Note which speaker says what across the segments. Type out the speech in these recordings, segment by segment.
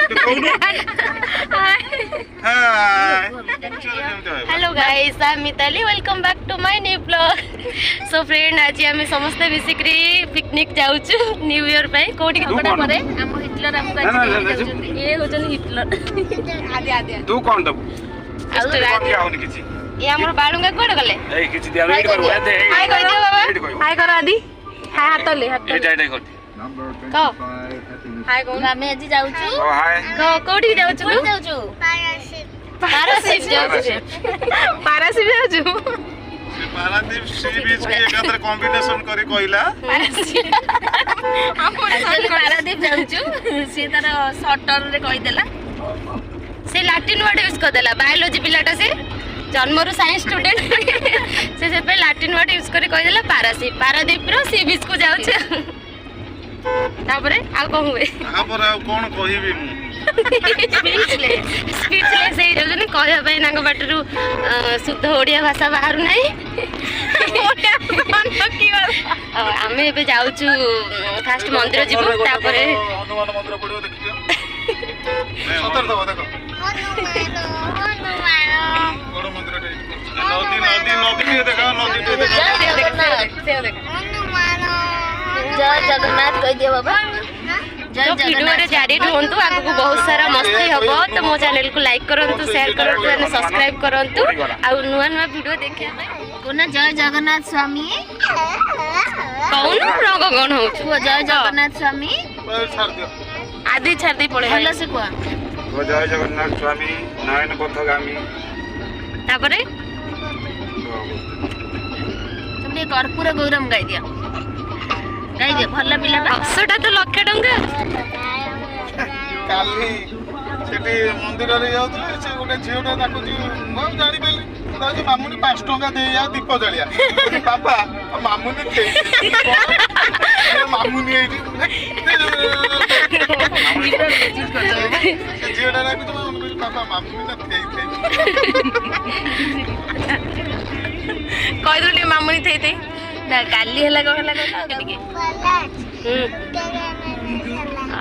Speaker 1: Hello guys, I am Mitali, welcome back to my new blog. So friend, आज आम समस्ते मिसिक्री पिकनिक जाऊछु न्यू ईयर पे। कोठी कपड़ा परे हम हिटलर हमको आज जाउछंती। ये होचन हिटलर। आदि आदि तू कोन दब स्टोरी क्या होनी किछि ये हमर बाळुंगा कोड गले ए किछि दिया रेडी कर दे। हाय कर दियो बाबा, हाय कर आदि, हाय हाथ ले हाथ ए जाय कर को हाय को हमें आज जाउछु। हाय को कोठी जाउछु जाउछु पारादीप जाउछु पारादीप जाउछु पारादीप सी बीच के एकत्र कॉम्बिनेशन करी कहिला हम पारादीप जाउछु। से तार शॉर्टर रे कहि देला, से लैटिन वर्ड यूज कर देला। बायोलॉजी पिलाटा से जन्मरु साइंस स्टूडेंट से पे लैटिन वर्ड यूज करी कहि देला पारादीप। पारादीप रो सी बीच को जाउछु। तापरे आ को हुए तापरे आ कोन कहिबी मु स्पीचलेस हे जने कहया पई नांग बाटरू शुद्ध ओडिया भाषा बाहर नाही। आमे एबे जाउछु फास्ट मंदिर जीवो, तापरे हनुमान मंदिर पडियो देखियो। सतर दबा देखो हनुमान बड़ मंदिर नदी नदी नदी देखा नदी देखा हनुमान जय जगन्नाथ कह दियो बाबा। तो वीडियो रे जारी रहंतु, आगु को बहुत सारा मस्ती हबो। तो मो चैनल को लाइक करंतु, शेयर करंतु, एने सब्सक्राइब करंतु। आ नुवा नुवा वीडियो देखिया कोना जय जगन्नाथ स्वामी कौन रंग गण हो जय जगन्नाथ स्वामी छाड़ दियो आदि छाड़ दे पड़े हल्ला से कोआ जय जगन्नाथ स्वामी नयन पथगामी। तापरे तुमने कर्पूर गौरम गाई दिया भल पिला 100टा तो लक्ष टंका काली सेठी मंदिर रे जाउतले से गोटे झियोटा ताको जी हम जानि बेली ताजे मामुनी 5 टंका दे या दीप जलिया बाबा मामुनी थे मामुनी एठी झियोटा राखु तो बाबा मामुनी ना थे कहि दली मामुनी थे ना काली हला को हला को के आ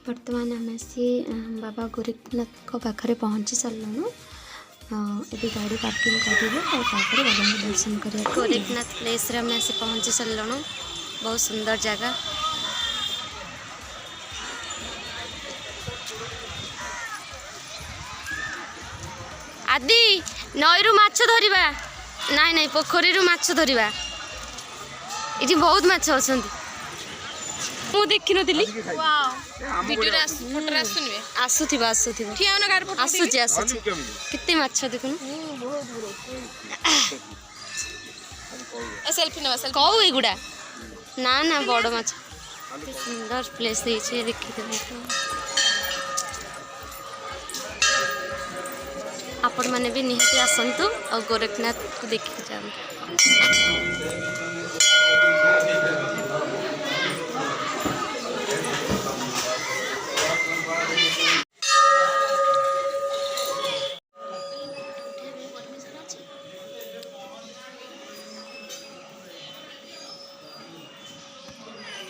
Speaker 2: वर्तमान आम आसी बाबा गोरखनाथ पाखे पहुँची सारूँ। ये गाड़ी पार्किंग करूँ बाबा दर्शन कर गोरखनाथ प्लेस रे आम आसी पहुँची सारूँ। बहुत सुंदर जगह।
Speaker 1: आदि नईरू माछ धरिबा नाई नाई पोखरी रू माछ धरिबा इठी बहुत माछ अछंती मु देखि नथिली। वाओ वीडियो रे फोटो रे आसुनिबे आसुथिबा आसुथिबा ठियाउन गार फोटो आसुची आसुची कित्ते माछ देखुन बहुत बुरो ए सेल्फी नवा सेल्फी कहू एगुडा ना ना बड़ माछ सुंदर प्लेस देछे देखि देबे। आपण माने भी निहाती आसंतु और गोरखनाथ को देखि जाऊ।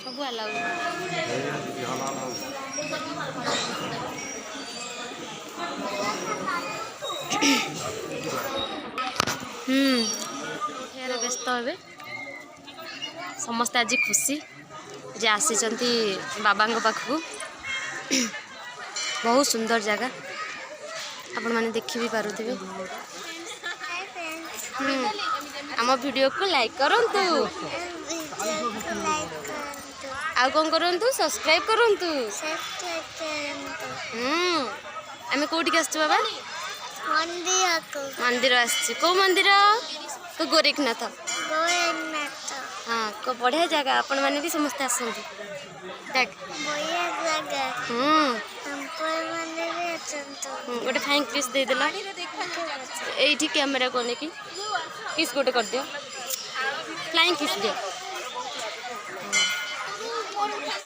Speaker 1: सब अलाउ व्यस्त हे समस्ते आज खुशी जे आसी बाबा पाखु। बहुत सुंदर जगह आपण मैंने देखी भी पारुथिबे। आम वीडियो को लाइक करंतु आ कौन करंतु सब्सक्राइब करंतु। आमे कोठी के आछू बाबा मंदिर आछी को मंदिर तो गोरखनाथ हाँ को बढ़िया जगह आपण मैंने भी समस्त आसंतु देख बढ़िया जगह गोटे फाइन किस देदेल ये कैमेरा को लेकिन किस गोटे कर दियो फ्लाइंग किस दियो